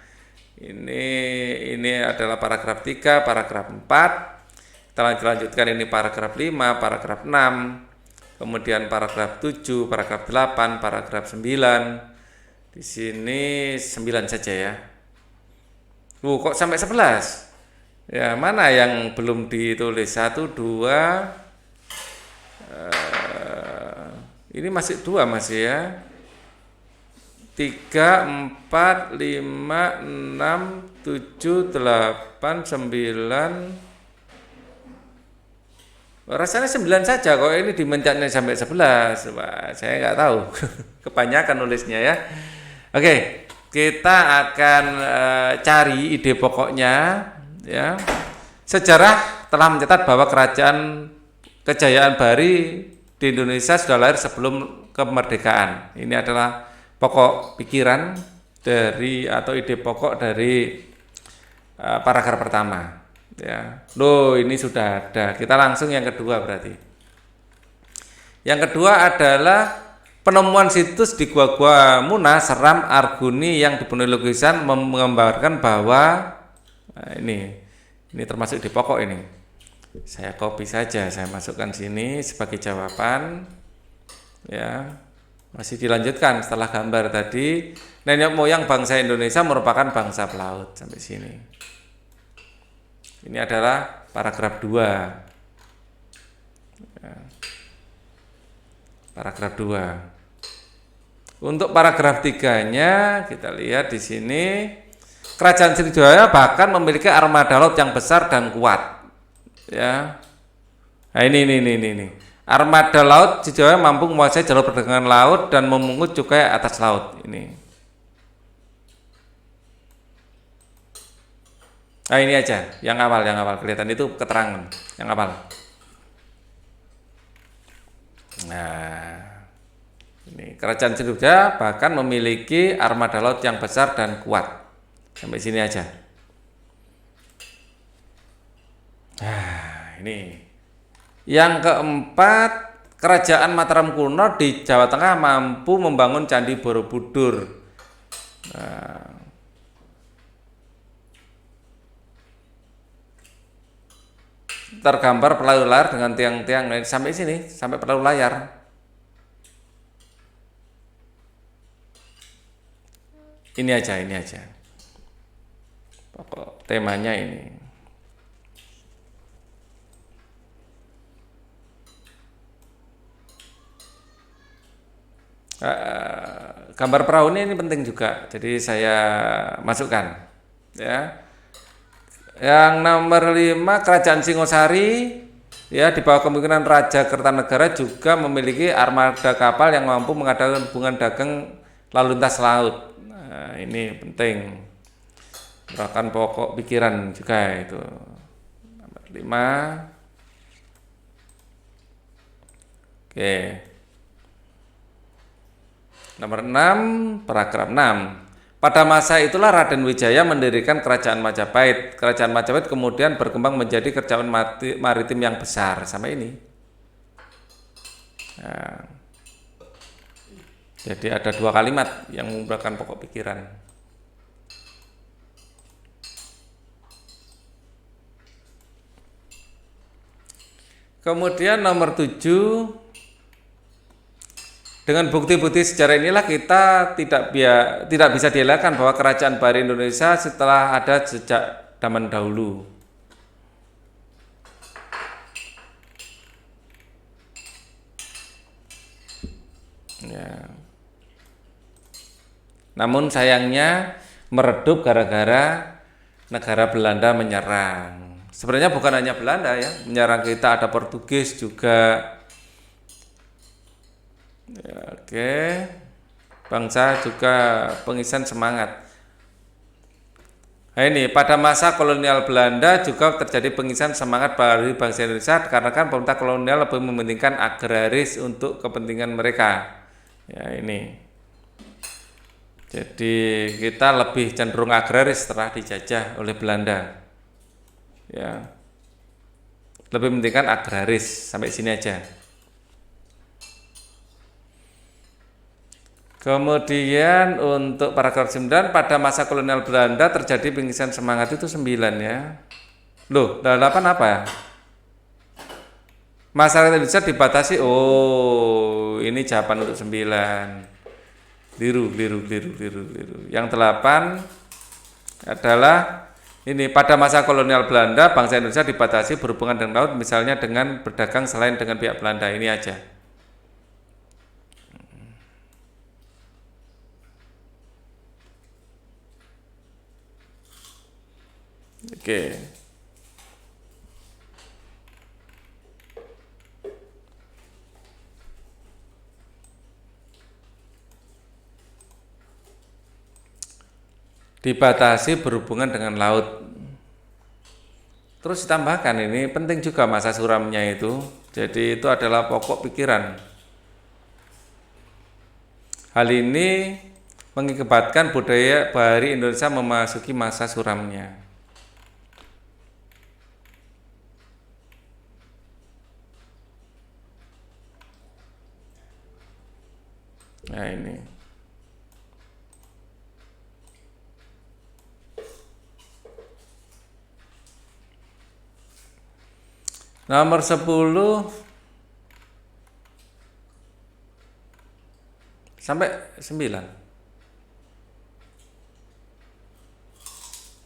Speaker 1: Ini adalah paragraf 3, paragraf 4. Kita lanjutkan ini paragraf 5, paragraf 6. kemudian paragraf 7, paragraf 8, paragraf 9. Di sini 9 saja ya. Kok sampai 11? Ya, mana yang belum ditulis? 1, 2, ini masih 2 masih ya. 3, 4, 5, 6, 7, 8, 9. Rasanya 9 saja kok, ini dimencetnya sampai 11. Wah, saya nggak tahu. Kebanyakan nulisnya ya. Oke, kita akan cari ide pokoknya ya. Sejarah telah mencatat bahwa Kejayaan Bahari di Indonesia sudah lahir sebelum kemerdekaan. Ini adalah pokok pikiran dari atau ide pokok dari paragraf pertama. Ya, loh ini sudah ada. Kita langsung yang kedua berarti. Yang kedua adalah penemuan situs di Gua-Gua Muna, Seram, Arguni yang dipenuhi lukisan menggambarkan bahwa ini termasuk di pokok ini. Saya copy saja, saya masukkan sini sebagai jawaban. Ya, masih dilanjutkan setelah gambar tadi. Nenek moyang bangsa Indonesia merupakan bangsa pelaut sampai sini. Ini adalah paragraf 2. Ya. Paragraf 2. Untuk paragraf 3-nya kita lihat di sini, Kerajaan Sriwijaya bahkan memiliki armada laut yang besar dan kuat. Ya. Nah, ini. Armada laut Sriwijaya mampu menguasai jalur perdagangan laut dan memungut cukai atas laut. Ini. Nah, ini aja, yang awal kelihatan itu keterangan yang awal. Nah, ini Kerajaan Sriwijaya bahkan memiliki armada laut yang besar dan kuat. Sampai sini aja. Nah, ini. Yang keempat, Kerajaan Mataram kuno di Jawa Tengah mampu membangun Candi Borobudur. Nah, tergambar perahu layar dengan tiang-tiang sampai sini, sampai perahu layar. Ini aja. Pokok temanya ini. Gambar perahu ini penting juga, jadi saya masukkan. Ya. Yang nomor 5, Kerajaan Singosari ya di bawah kepemimpinan Raja Kertanegara juga memiliki armada kapal yang mampu mengadakan hubungan dagang lalu lintas laut. Nah, ini penting, merupakan pokok pikiran juga itu. Nomor 5. Oke. Nomor 6, paragraf 6. Pada masa itulah Raden Wijaya mendirikan Kerajaan Majapahit. Kerajaan Majapahit kemudian berkembang menjadi kerajaan maritim yang besar. Sampai ini. Nah, jadi ada 2 kalimat yang merupakan pokok pikiran. Kemudian nomor 7, dengan bukti-bukti sejarah inilah kita tidak bisa dielakkan bahwa Kerajaan Bahari Indonesia setelah ada sejak zaman dahulu. Ya. Namun sayangnya meredup gara-gara negara Belanda menyerang. Sebenarnya bukan hanya Belanda ya, menyerang kita, ada Portugis juga. Ya, oke. Bangsa juga pengisian semangat. Nah, ini pada masa kolonial Belanda juga terjadi pengisian semangat bagi bangsa Indonesia karena kan pemerintah kolonial lebih mementingkan agraris untuk kepentingan mereka. Ya, ini. Jadi kita lebih cenderung agraris setelah dijajah oleh Belanda. Ya. Lebih mementingkan agraris, sampai sini aja. Kemudian untuk paragraf 9, pada masa kolonial Belanda terjadi pengisian semangat itu 9 ya. Loh, 8 apa? Masyarakat Indonesia dibatasi. Oh, ini jawaban untuk 9. Biru. Yang 8 adalah ini, pada masa kolonial Belanda, bangsa Indonesia dibatasi berhubungan dengan laut, misalnya dengan berdagang selain dengan pihak Belanda. Ini aja. Oke. Dibatasi berhubungan dengan laut. Terus ditambahkan, ini penting juga masa suramnya itu. Jadi itu adalah pokok pikiran. Hal ini mengakibatkan budaya bahari Indonesia memasuki masa suramnya. Nah ini. Nomor 10 sampai 9.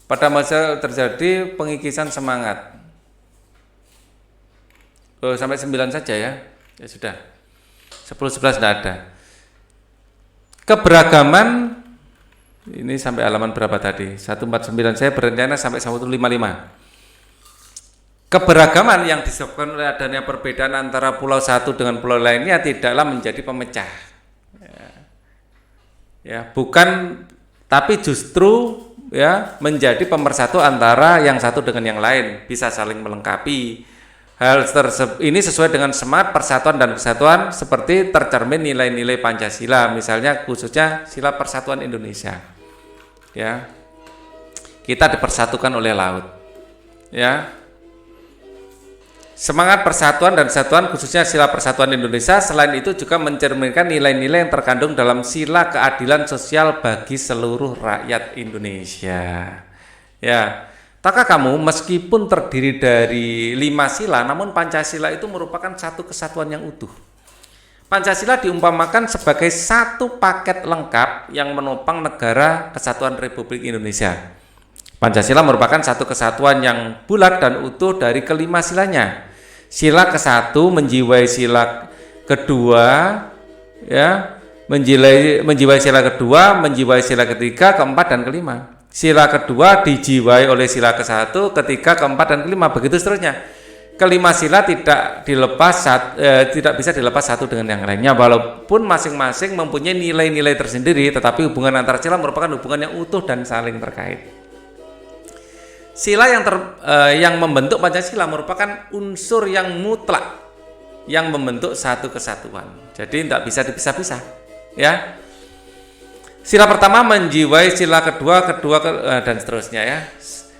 Speaker 1: Pada masa terjadi pengikisan semangat. Oh, sampai 9 saja ya. Ya sudah. 10 11 tidak ada. Keberagaman ini sampai halaman berapa tadi? 149. Saya berencana sampai 155. Keberagaman yang disebabkan oleh adanya perbedaan antara pulau satu dengan pulau lainnya tidaklah menjadi pemecah. Ya, bukan, tapi justru ya menjadi pemersatu antara yang satu dengan yang lain, bisa saling melengkapi. Hal tersebut ini sesuai dengan semangat persatuan dan kesatuan seperti tercermin nilai-nilai Pancasila, misalnya khususnya sila persatuan Indonesia. Ya. Kita dipersatukan oleh laut. Ya. Semangat persatuan dan kesatuan khususnya sila persatuan Indonesia selain itu juga mencerminkan nilai-nilai yang terkandung dalam sila keadilan sosial bagi seluruh rakyat Indonesia. Ya, tahukah kamu meskipun terdiri dari 5 sila, namun Pancasila itu merupakan satu kesatuan yang utuh. Pancasila diumpamakan sebagai satu paket lengkap yang menopang negara kesatuan Republik Indonesia. Pancasila merupakan satu kesatuan yang bulat dan utuh dari kelima silanya. Sila ke-1 menjiwai sila kedua, ya, menjiwai sila kedua, menjiwai sila ketiga, keempat dan kelima. Sila kedua dijiwai oleh sila ke-1, ketiga, keempat dan kelima, begitu seterusnya. Kelima sila tidak bisa dilepas satu dengan yang lainnya, walaupun masing-masing mempunyai nilai-nilai tersendiri, tetapi hubungan antara sila merupakan hubungan yang utuh dan saling terkait. Sila yang membentuk Pancasila merupakan unsur yang mutlak yang membentuk satu kesatuan. Jadi tidak bisa dipisah-pisah, ya. Sila pertama menjiwai sila kedua dan seterusnya, ya.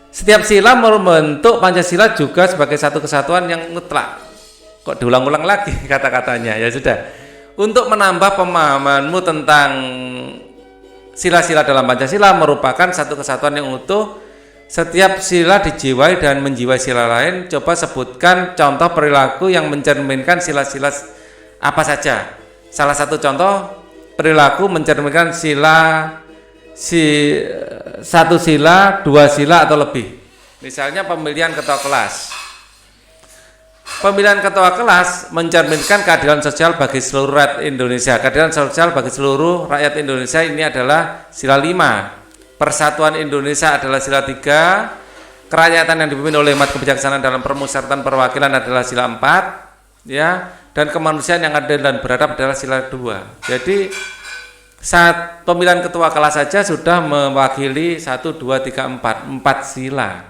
Speaker 1: Setiap sila membentuk Pancasila juga sebagai satu kesatuan yang mutlak. Kok diulang-ulang lagi kata-katanya? Ya sudah. Untuk menambah pemahamanmu tentang sila-sila dalam Pancasila merupakan satu kesatuan yang utuh. Setiap sila dijiwai dan menjiwai sila lain. Coba sebutkan contoh perilaku yang mencerminkan sila-sila apa saja. Salah satu contoh perilaku mencerminkan satu sila, dua sila atau lebih. Misalnya pemilihan ketua kelas. Pemilihan ketua kelas mencerminkan keadilan sosial bagi seluruh rakyat Indonesia. Keadilan sosial bagi seluruh rakyat Indonesia ini adalah sila 5. Persatuan Indonesia adalah sila 3, kerakyatan yang dipimpin oleh hikmat kebijaksanaan dalam permusyawaratan perwakilan adalah sila 4, ya, dan kemanusiaan yang adil dan beradab adalah sila 2. Jadi saat pemilihan ketua kelas saja sudah mewakili 1, 2, 3, 4 sila.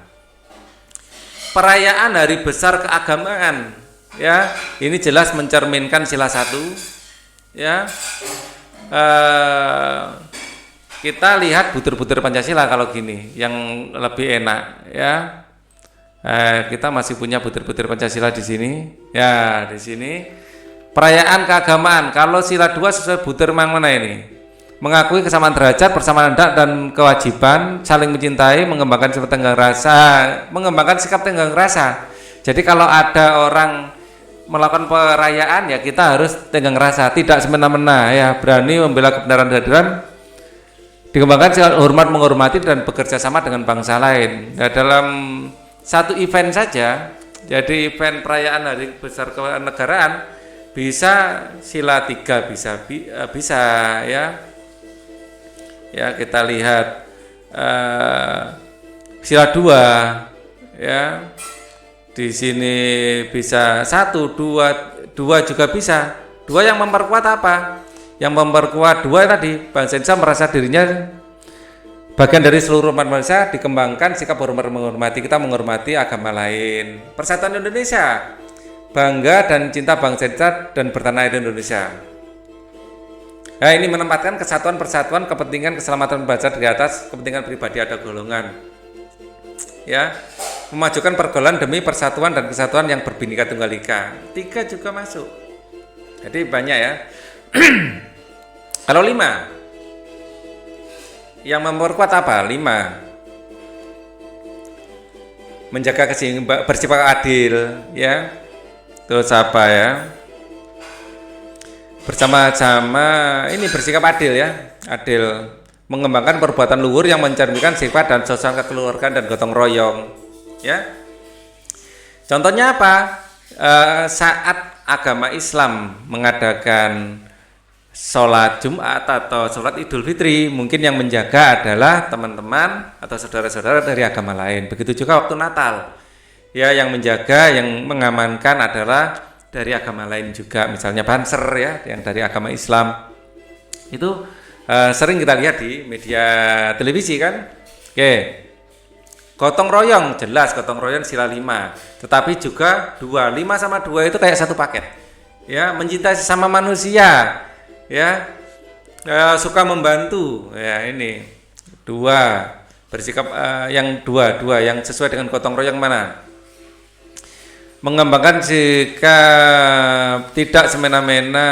Speaker 1: Perayaan hari besar keagamaan, ya, ini jelas mencerminkan sila 1, ya. Kita lihat butir-butir Pancasila kalau gini, yang lebih enak, ya. Kita masih punya butir-butir Pancasila di sini, ya, di sini. Perayaan keagamaan, kalau sila 2 sesuai butir yang mana ini? Mengakui kesamaan derajat, persamaan hak dan kewajiban, saling mencintai, mengembangkan sikap tenggang rasa. Jadi kalau ada orang melakukan perayaan ya kita harus tenggang rasa, tidak semena-mena ya, berani membela kebenaran dan keadilan, dikembangkan secara hormat menghormati dan bekerja sama dengan bangsa lain. Nah, dalam satu event saja, jadi event perayaan hari besar kenegaraan bisa sila 3 bisa ya. Ya kita lihat sila 2 ya. Di sini bisa 1, 2 juga bisa. 2 yang memperkuat apa? Yang memperkuat 2 tadi, bangsa Indonesia merasa dirinya bagian dari seluruh umat manusia, dikembangkan sikap hormat menghormati, kita menghormati agama lain. Persatuan Indonesia, bangga dan cinta bangsa Indonesia dan bertanah air Indonesia. Nah, ini menempatkan kesatuan, persatuan, kepentingan keselamatan bangsa di atas kepentingan pribadi ada golongan. Ya, memajukan pergaulan demi persatuan dan kesatuan yang berbhinneka tunggal ika. 3 juga masuk. Jadi banyak ya. Kalau 5 yang memperkuat apa? 5 menjaga keseimbangan, bersifat adil ya. Terus apa ya? Bersama-sama ini bersikap adil ya. Adil, mengembangkan perbuatan luhur yang mencerminkan sifat dan sosial kekeluargaan dan gotong royong ya. Contohnya apa? Saat agama Islam mengadakan sholat Jumat atau sholat Idul Fitri, mungkin yang menjaga adalah teman-teman atau saudara-saudara dari agama lain. Begitu juga waktu Natal, ya, yang menjaga, yang mengamankan adalah dari agama lain juga. Misalnya Banser ya, yang dari agama Islam. Itu sering kita lihat di media televisi kan. Oke. Gotong royong, jelas gotong royong sila 5. Tetapi juga 5 sama 2 itu kayak satu paket. Ya, mencintai sesama manusia. Ya, suka membantu ya, ini 2 bersikap yang 2 yang sesuai dengan gotong royong mana, mengembangkan sikap tidak semena-mena,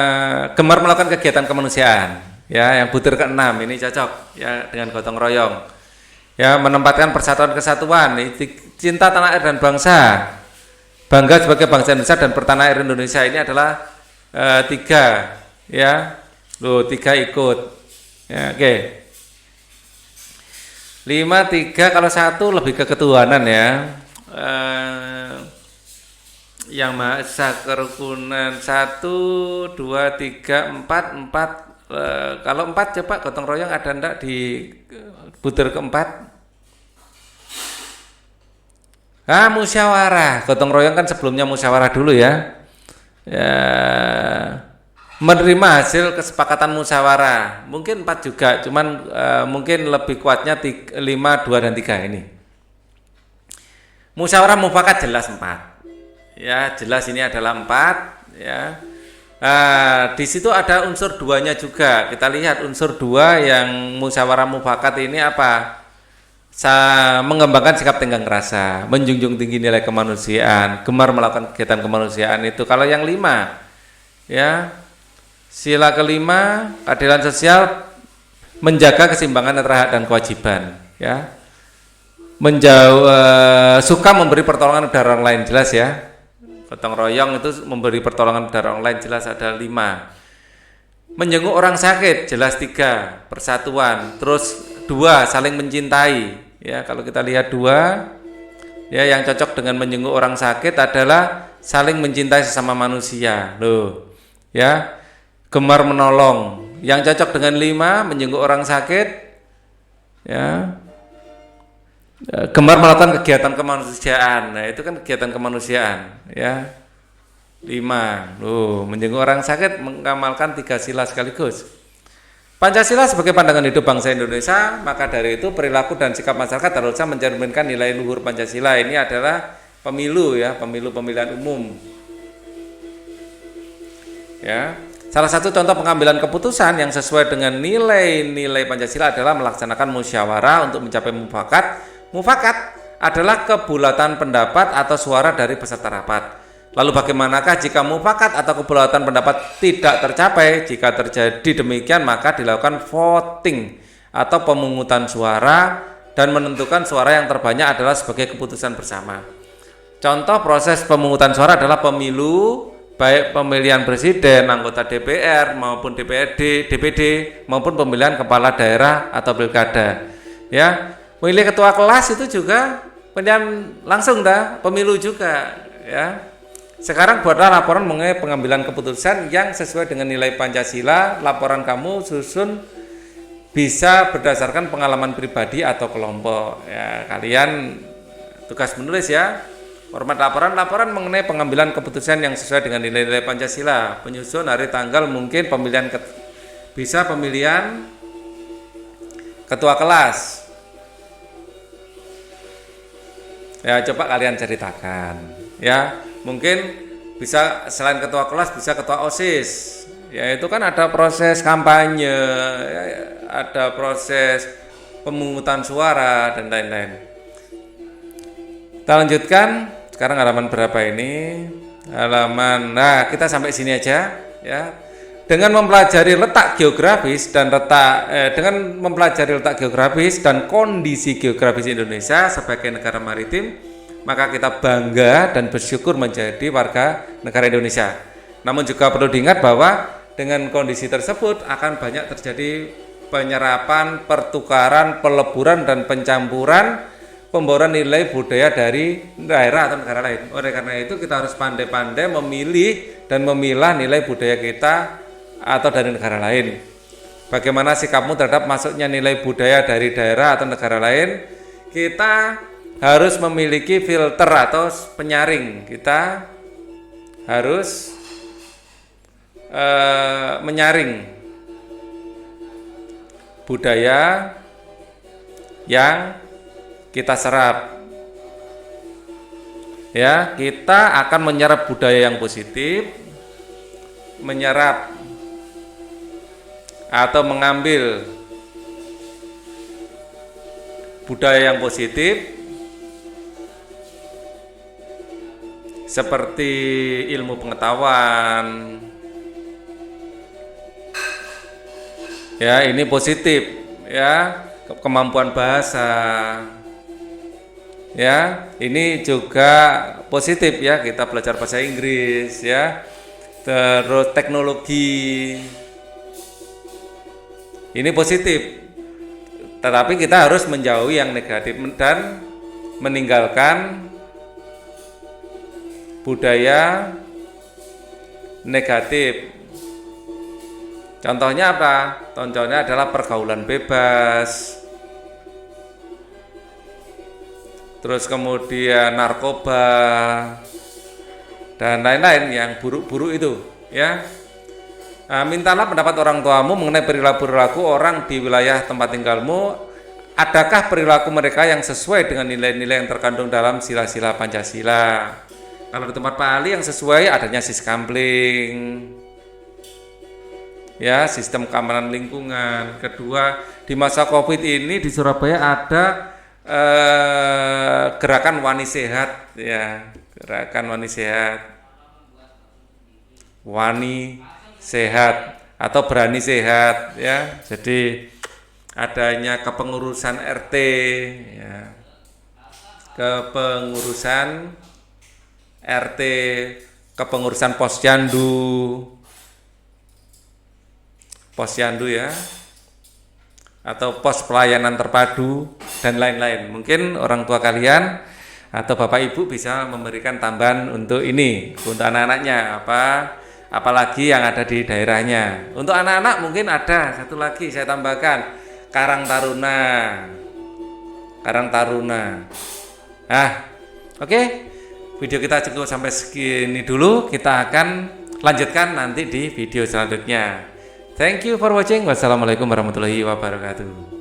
Speaker 1: gemar melakukan kegiatan kemanusiaan ya, yang butir ke-6 ini cocok ya dengan gotong royong ya, menempatkan persatuan kesatuan, cinta tanah air dan bangsa, bangga sebagai bangsa Indonesia dan bertanah air Indonesia. Ini adalah 3 ya. 3 ikut ya, oke. 5, 3, kalau 1 lebih ke ketuhanan ya, yang Maha Esa, kerukunan 1, 2, 3, 4. Kalau 4 coba gotong royong ada ndak di butir ke-4? Musyawarah. Gotong royong kan sebelumnya musyawarah dulu ya. Menerima hasil kesepakatan musyawarah. Mungkin 4 juga, cuman mungkin lebih kuatnya 5, 2 dan 3 ini. Musyawarah mufakat jelas 4. Ya, jelas ini adalah 4 ya. Di situ ada unsur 2-nya juga. Kita lihat unsur 2 yang musyawarah mufakat ini apa? Mengembangkan sikap tenggang rasa, menjunjung tinggi nilai kemanusiaan, gemar melakukan kegiatan kemanusiaan itu. Kalau yang 5 ya, sila kelima, keadilan sosial, menjaga keseimbangan antara hak dan kewajiban ya. Suka memberi pertolongan kepada orang lain, jelas ya. Gotong royong itu memberi pertolongan kepada orang lain, jelas ada 5. Menjenguk orang sakit, jelas 3, persatuan. Terus 2, saling mencintai ya. Kalau kita lihat 2 ya, yang cocok dengan menjenguk orang sakit adalah saling mencintai sesama manusia loh ya. Gemar menolong, yang cocok dengan 5, menjenguk orang sakit ya, gemar melakukan kegiatan kemanusiaan. Nah, itu kan kegiatan kemanusiaan ya. 5, menjenguk orang sakit, mengamalkan 3 sila sekaligus. Pancasila sebagai pandangan hidup bangsa Indonesia, maka dari itu perilaku dan sikap masyarakat harusnya mencerminkan nilai luhur Pancasila. Ini adalah pemilu ya, pemilihan umum ya. Salah satu contoh pengambilan keputusan yang sesuai dengan nilai-nilai Pancasila adalah melaksanakan musyawarah untuk mencapai mufakat. Mufakat adalah kebulatan pendapat atau suara dari peserta rapat. Lalu bagaimanakah jika mufakat atau kebulatan pendapat tidak tercapai? Jika terjadi demikian, maka dilakukan voting atau pemungutan suara dan menentukan suara yang terbanyak adalah sebagai keputusan bersama. Contoh proses pemungutan suara adalah pemilu baik pemilihan presiden, anggota DPR maupun DPRD, DPD maupun pemilihan kepala daerah atau pilkada. Ya, memilih ketua kelas itu juga pemilihan langsung pemilu juga ya. Sekarang buatlah laporan mengenai pengambilan keputusan yang sesuai dengan nilai Pancasila. Laporan kamu susun bisa berdasarkan pengalaman pribadi atau kelompok. Ya, kalian tugas menulis ya. Format laporan mengenai pengambilan keputusan yang sesuai dengan nilai-nilai Pancasila. Penyusun hari tanggal mungkin bisa pemilihan ketua kelas. Ya, coba kalian ceritakan ya. Mungkin bisa selain ketua kelas bisa ketua OSIS. Ya, itu kan ada proses kampanye, ya, ada proses pemungutan suara dan lain-lain. Kita lanjutkan. Sekarang halaman berapa ini? Kita sampai sini aja ya. Dengan mempelajari letak geografis dan kondisi geografis Indonesia sebagai negara maritim, maka kita bangga dan bersyukur menjadi warga negara Indonesia. Namun juga perlu diingat bahwa dengan kondisi tersebut akan banyak terjadi penyerapan, pertukaran, peleburan dan pencampuran pembawaan nilai budaya dari daerah atau negara lain. Oleh karena itu kita harus pandai-pandai memilih dan memilah nilai budaya kita atau dari negara lain. Bagaimana sikapmu terhadap masuknya nilai budaya dari daerah atau negara lain? Kita harus memiliki filter atau penyaring. Kita harus menyaring budaya yang kita serap. Ya, kita akan menyerap budaya yang positif, menyerap atau mengambil budaya yang positif seperti ilmu pengetahuan. Ya, ini positif ya, kemampuan bahasa. Ya, ini juga positif ya, kita belajar bahasa Inggris ya. Terus teknologi. Ini positif. Tetapi kita harus menjauhi yang negatif dan meninggalkan budaya negatif. Contohnya apa? Contohnya adalah pergaulan bebas, terus kemudian narkoba dan lain-lain yang buruk-buruk itu ya. Mintalah pendapat orang tuamu mengenai perilaku orang di wilayah tempat tinggalmu. Adakah perilaku mereka yang sesuai dengan nilai-nilai yang terkandung dalam sila-sila Pancasila? Kalau di tempat Pak Ali yang sesuai adanya siskampling, ya, sistem keamanan lingkungan. Kedua, di masa COVID ini di Surabaya ada gerakan Wani Sehat, ya, gerakan Wani Sehat atau Berani Sehat, ya. Jadi adanya kepengurusan RT, ya, kepengurusan RT, kepengurusan posyandu ya, atau pos pelayanan terpadu dan lain-lain. Mungkin orang tua kalian atau bapak ibu bisa memberikan tambahan untuk ini, untuk anak-anaknya apalagi yang ada di daerahnya. Untuk anak-anak mungkin ada satu lagi saya tambahkan, Karang Taruna. Oke. Video kita cukup sampai segini dulu. Kita akan lanjutkan nanti di video selanjutnya. Thank you for watching. Wassalamualaikum warahmatullahi wabarakatuh.